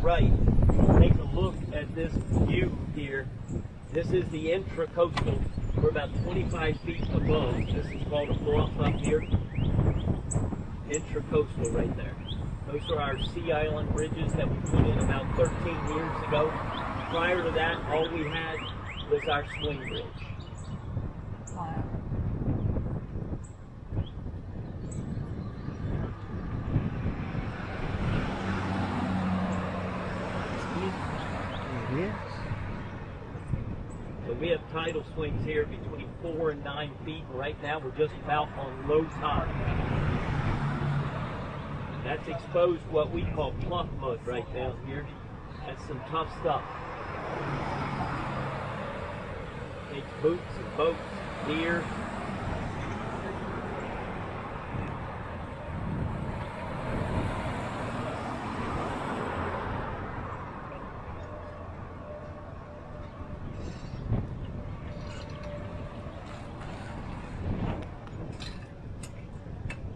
right, take a look at this view here. This is the intracoastal. We're about 25 feet above. This is called a bluff up here. Intracoastal right there. Those are our sea island bridges that we put in about 13 years ago. Prior to that, all we had was our swing bridge. Wow. Yes. So we have tidal swings here between 4 and 9 feet. And right now we're just about on low tide. That's exposed what we call pluck mud right down here. That's some tough stuff. Takes boots and boats, gear.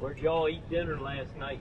Where'd y'all eat dinner last night?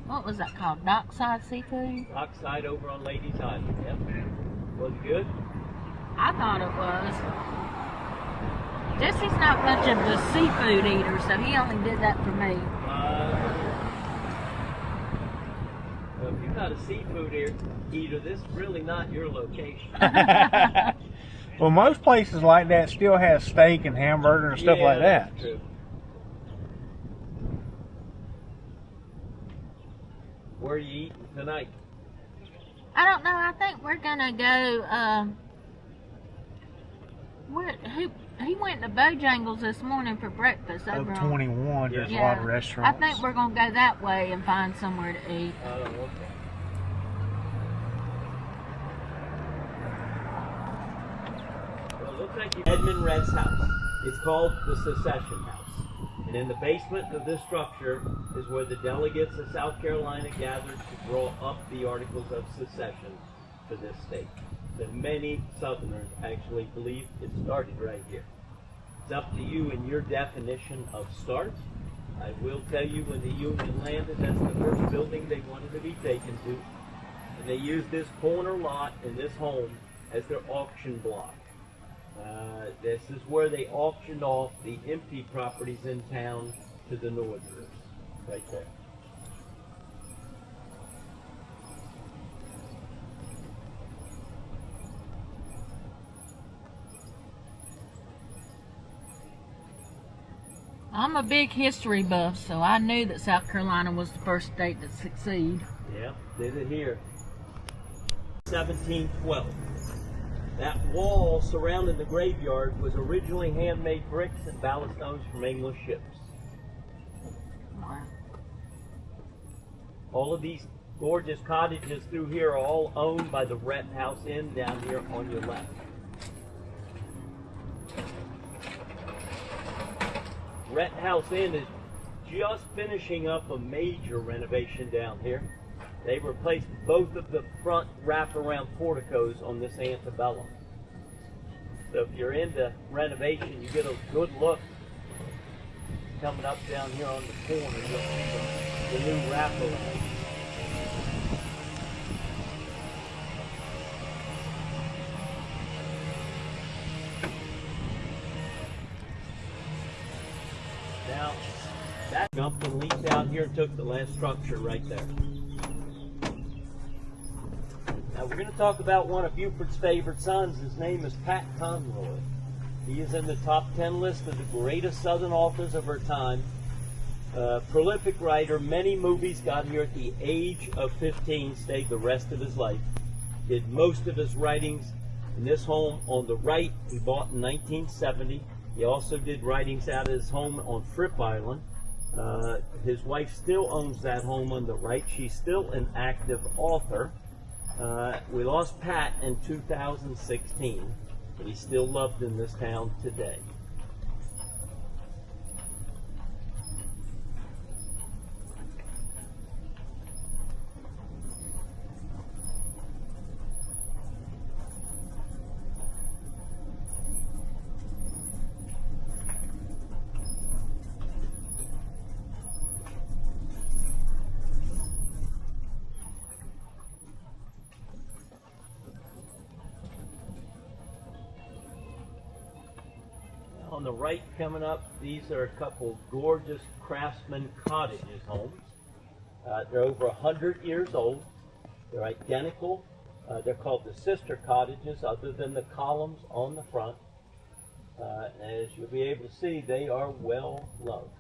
What was that called? Dockside Seafood? Dockside over on Ladies Island, yep. Was it good? I thought it was. Jesse's not much of a seafood eater, so he only did that for me. Well, if you're not a seafood eater, this is really not your location. Well, most places like that still have steak and hamburger and stuff like that. That's true. Where are you eating tonight? I don't know. I think we're gonna go. He went to Bojangles this morning for breakfast. Of Over on, 21, there's a lot of I restaurants. think we're gonna go that way and find somewhere to eat. Oh, okay. Well, it looks like Edmund Redd's house. It's called the Secession House. And in the basement of this structure is where the delegates of South Carolina gathered to draw up the Articles of Secession for this state. That many Southerners actually believe it started right here. It's up to you in your definition of start. I will tell you, when the Union landed, that's the first building they wanted to be taken to. And they used this corner lot and this home as their auction block. This is where they auctioned off the empty properties in town to the Northerners, right there. I'm a big history buff, so I knew that South Carolina was the first state to succeed. Yeah, did it here. 1712. That wall surrounding the graveyard was originally handmade bricks and ballast stones from English ships. Wow. All of these gorgeous cottages through here are all owned by the Rhett House Inn down here on your left. Rhett House Inn is just finishing up a major renovation down here. They replaced both of the front wraparound porticos on this antebellum. So if you're into renovation, you get a good look coming up down here on the corner. You'll see the new wraparound. Now, that jumped and leaped out here and took the last structure right there. Now we're going to talk about one of Beaufort's favorite sons. His name is Pat Conroy. He is in the top 10 list of the greatest Southern authors of our time. Prolific writer, many movies, got here at the age of 15, stayed the rest of his life. Did most of his writings in this home on the right, he bought in 1970. He also did writings out of his home on Fripp Island. His wife still owns that home on the right. She's still an active author. We lost Pat in 2016, but he's still loved in this town today. on the right coming up, these are a couple gorgeous craftsman cottages homes. They're over 100 years old. They're identical. They're called the sister cottages, other than the columns on the front. As you'll be able to see, they are well loved.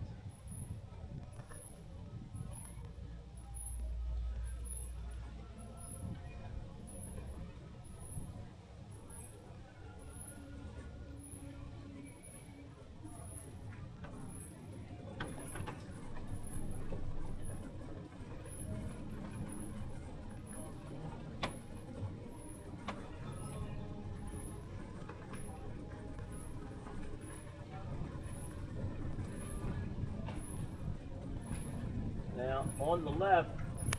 Now, on the left,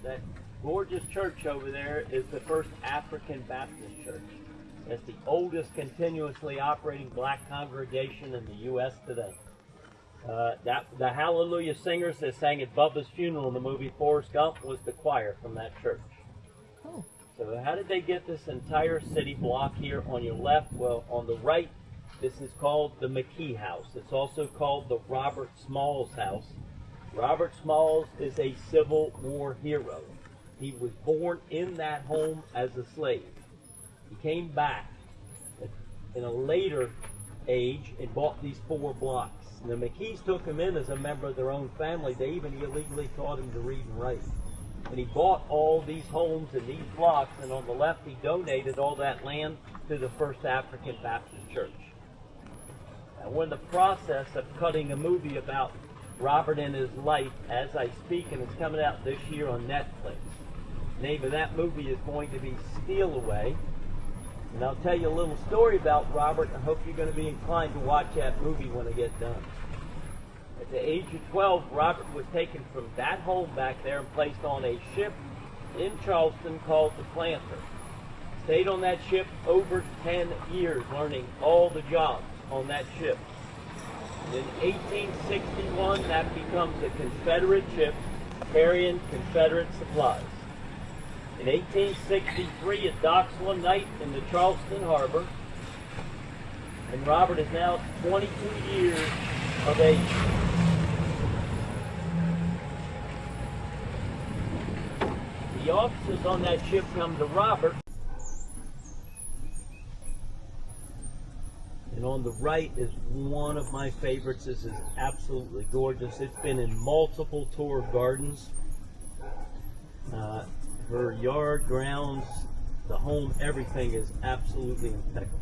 that gorgeous church over there is the First African Baptist Church. That's the oldest continuously operating black congregation in the U.S. today. The Hallelujah singers that sang at Bubba's funeral in the movie Forrest Gump was the choir from that church. Cool. So how did they get this entire city block here on your left? Well, on the right, this is called the McKee House. It's also called the Robert Smalls House. Robert Smalls is a Civil War hero. He was born in that home as a slave. He came back in a later age and bought these 4 blocks. And the McKees took him in as a member of their own family. They even illegally taught him to read and write. And he bought all these homes and these blocks, and on the left he donated all that land to the First African Baptist Church. Now we're in the process of cutting a movie about Robert and his life as I speak, and it's coming out this year on Netflix. The name of that movie is going to be Steal Away. And I'll tell you a little story about Robert. I hope you're going to be inclined to watch that movie when I get done. At the age of 12, Robert was taken from that home back there and placed on a ship in Charleston called the Planter. Stayed on that ship over 10 years, learning all the jobs on that ship. In 1861, that becomes a Confederate ship carrying Confederate supplies. In 1863, it docks one night in the Charleston Harbor, and Robert is now 22 years of age. The officers on that ship come to Robert, and on the right is one of my favorites. This is absolutely gorgeous. It's been in multiple tour gardens. Her yard, grounds, the home, everything is absolutely impeccable.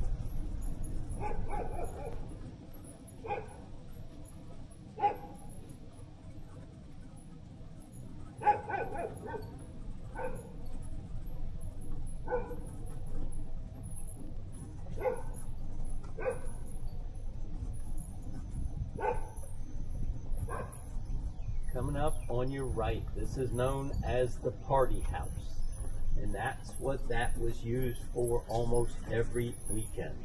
Coming up on your right, this is known as the Party House, and that's what that was used for almost every weekend.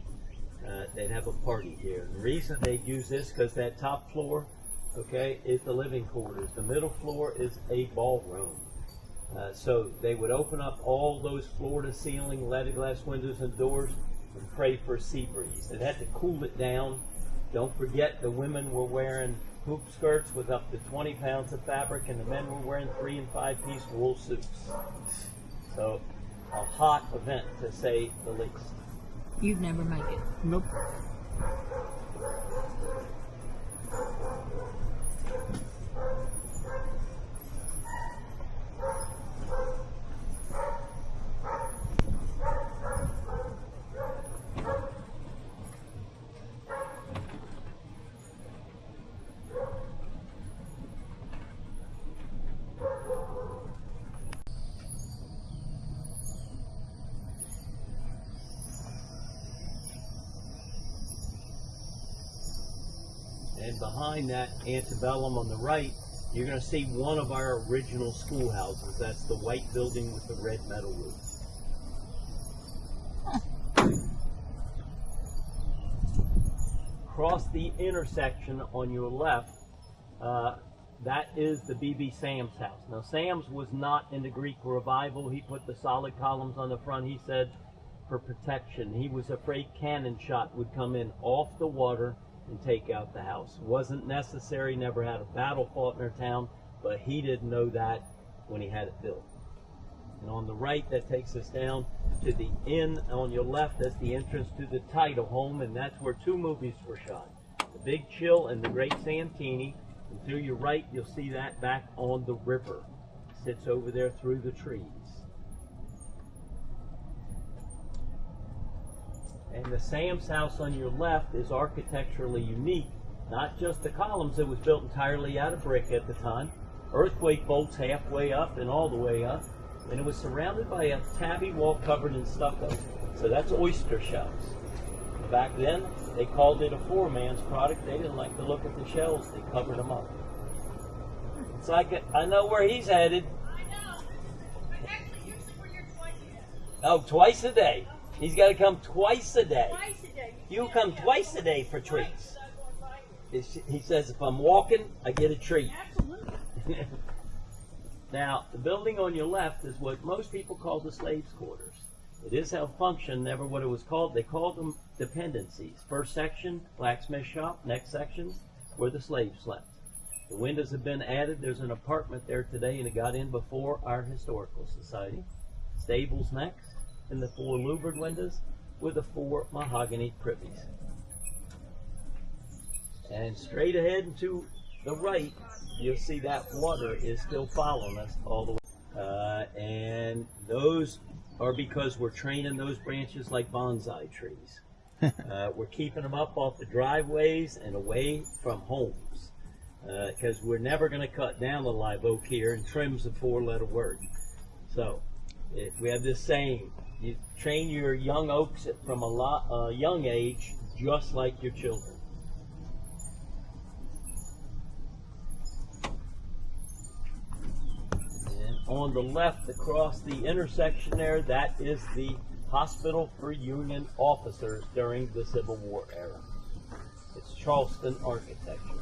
They'd have a party here. And the reason they'd use this because that top floor, okay, is the living quarters. The middle floor is a ballroom. So they would open up all those floor-to-ceiling leaded glass windows and doors and pray for a sea breeze. It had to cool it down. Don't forget the women were wearing hoop skirts with up to 20 pounds of fabric, and the men were wearing 3- and 5-piece wool suits. So, a hot event, to say the least. You'd never make it. Nope. And behind that antebellum on the right, you're going to see one of our original schoolhouses. That's the white building with the red metal roof. Across the intersection on your left, that is the B.B. Sam's house. Now, Sam's was not in the Greek revival. He put the solid columns on the front, he said, for protection. He was afraid cannon shot would come in off the water and take out the house. Wasn't necessary, never had a battle fought in our town, but he didn't know that when he had it built. And on the right, that takes us down to the inn. On your left, that's the entrance to the title home, and that's where 2 movies were shot. The Big Chill and The Great Santini. And to your right, you'll see that back on the river. It sits over there through the trees. And the Sam's house on your left is architecturally unique. Not just the columns, it was built entirely out of brick at the time. Earthquake bolts halfway up and all the way up. And it was surrounded by a tabby wall covered in stucco. So that's oyster shells. Back then, they called it a foreman's product. They didn't like the look of the shells. They covered them up. It's like, I know where he's headed. I know. But actually, usually we're here twice a day. Oh, twice a day. He's got to come twice a day. Twice a day. You come twice a day for treats. He says, if I'm walking, I get a treat. Absolutely. Now, the building on your left is what most people call the slaves' quarters. It is how it functioned, never what it was called. They called them dependencies. First section, blacksmith shop. Next section, where the slaves slept. The windows have been added. There's an apartment there today, and it got in before our historical society. Stables next, and the 4 louvered windows with the 4 mahogany privies. And straight ahead and to the right, you'll see that water is still following us all the way. And those are because we're training those branches like bonsai trees. We're keeping them up off the driveways and away from homes. Because we're never going to cut down the live oak here, and trim's a 4-letter word. So, if we have this saying, you train your young oaks from a young age, just like your children. And on the left, across the intersection there, that is the hospital for Union officers during the Civil War era. It's Charleston architecture.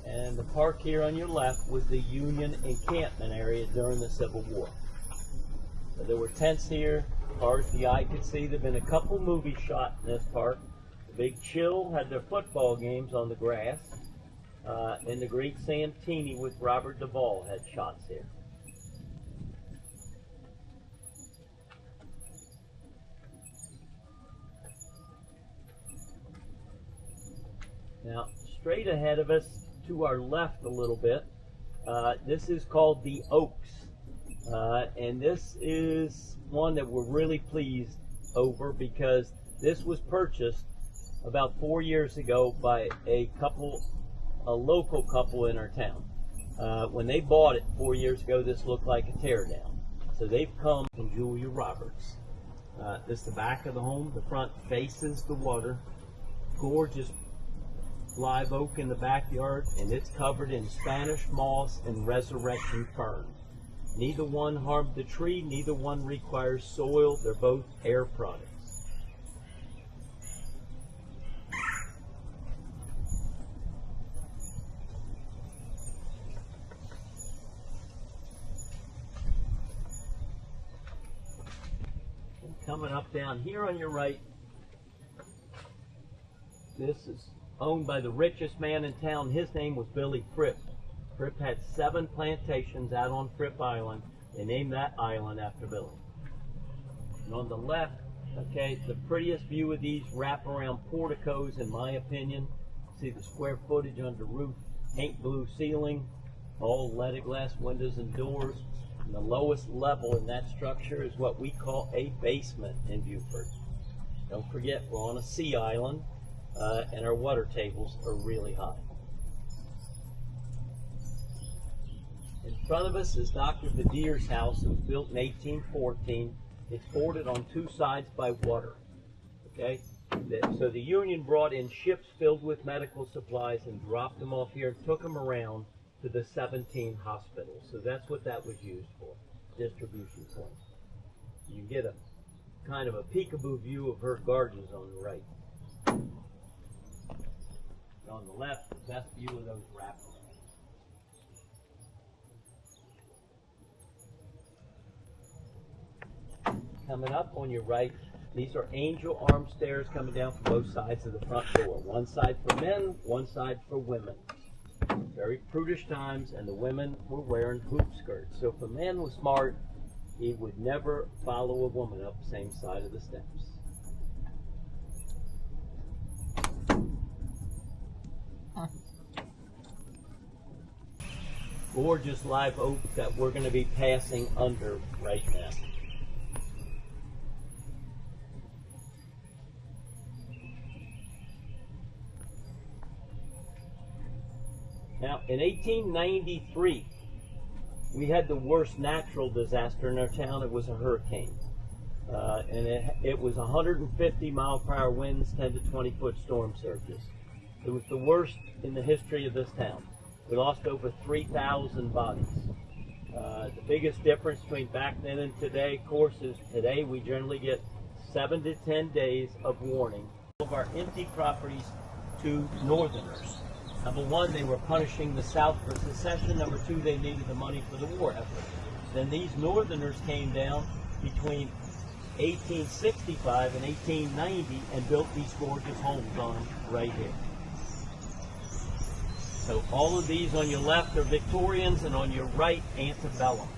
And the park here on your left was the Union encampment area during the Civil War. So there were tents here, as far as the eye could see. There have been a couple movies shot in this park. The Big Chill had their football games on the grass. And the Great Santini with Robert Duvall had shots here. Now, straight ahead of us, to our left a little bit, this is called the Oaks. And this is one that we're really pleased over because this was purchased about 4 years ago by a local couple in our town. When they bought it 4 years ago, this looked like a teardown. So they've come from Julia Roberts. This is the back of the home. The front faces the water. Gorgeous live oak in the backyard, and it's covered in Spanish moss and resurrection fern. Neither one harmed the tree, neither one requires soil. They're both air products. And coming up down here on your right, this is owned by the richest man in town. His name was Billy Fripp. Fripp had 7 plantations out on Fripp Island. They named that island after Billy. And on the left, okay, the prettiest view of these wraparound porticos, in my opinion. See the square footage under roof, paint blue ceiling, all leaded glass windows and doors. And the lowest level in that structure is what we call a basement in Beaufort. Don't forget, we're on a sea island. And our water tables are really high. In front of us is Dr. Badier's house. It was built in 1814. It's bordered on 2 sides by water. Okay? So the Union brought in ships filled with medical supplies and dropped them off here and took them around to the 17 hospitals. So that's what that was used for, distribution point. You get a kind of a peekaboo view of her gardens on the right. On the left, the best view of those wraparounds. Coming up on your right, these are angel arm stairs coming down from both sides of the front door. One side for men, one side for women. Very prudish times, and the women were wearing hoop skirts. So if a man was smart, he would never follow a woman up the same side of the steps. Gorgeous live oak that we're going to be passing under right now. Now, in 1893, we had the worst natural disaster in our town. It was a hurricane. And it was 150 mile per hour winds, 10 to 20 foot storm surges. It was the worst in the history of this town. We lost over 3,000 bodies. The biggest difference between back then and today, of course, is today we generally get 7 to 10 days of warning of our empty properties to Northerners. Number one, they were punishing the South for secession. Number two, they needed the money for the war effort. Then these Northerners came down between 1865 and 1890 and built these gorgeous homes on them right here. So all of these on your left are Victorians, and on your right, antebellum.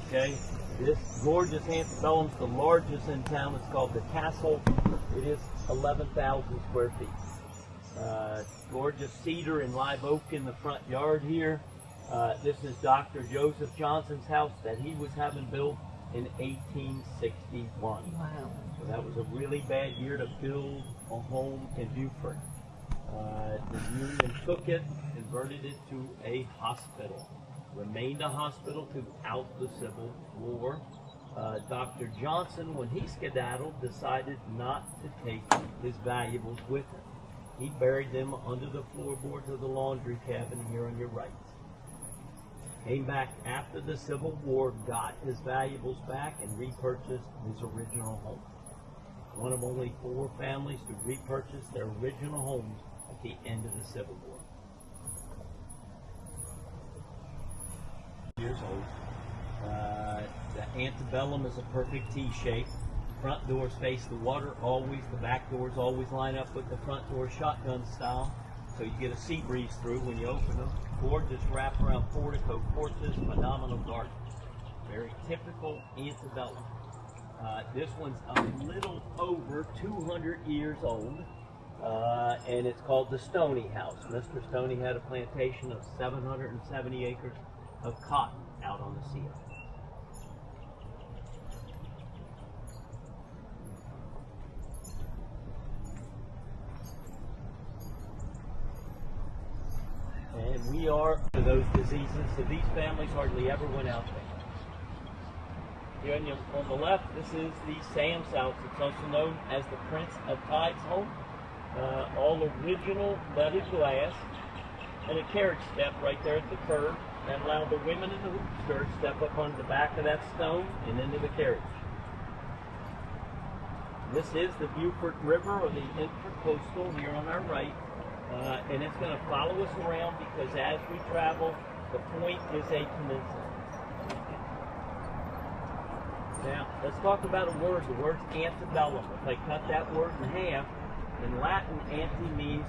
Okay, this gorgeous antebellum is the largest in town. It's called the Castle. It is 11,000 square feet. Gorgeous cedar and live oak in the front yard here. This is Dr. Joseph Johnson's house that he was having built in 1861. Wow. So that was a really bad year to build a home in Beaufort. The Union took it, converted it to a hospital. Remained a hospital throughout the Civil War. Dr. Johnson, when he skedaddled, decided not to take his valuables with him. He buried them under the floorboards of the laundry cabin here on your right. Came back after the Civil War, got his valuables back, and repurchased his original home. One of only 4 families to repurchase their original homes at the end of the Civil War. Years old. The antebellum is a perfect T shape. Front doors face the water always. The back doors always line up with the front door shotgun style, so you get a sea breeze through when you open them. Gorgeous wraparound portico porches, phenomenal garden. Very typical antebellum. This one's a little over 200 years old, and it's called the Stoney House. Mr. Stoney had a plantation of 770 acres of cotton out on the sea. And we are for those diseases, so these families hardly ever went out there. Here on the left, this is the Sam's house. It's also known as the Prince of Tides home. All original leaded glass, and a carriage step right there at the curb that allowed the women in the hoop skirts to step up on the back of that stone and into the carriage. This is the Beaufort River, or the Intracoastal, here on our right. And it's going to follow us around because as we travel, the point is a peninsula. Now, let's talk about a word. The word's antebellum. If I cut that word in half, in Latin, ante means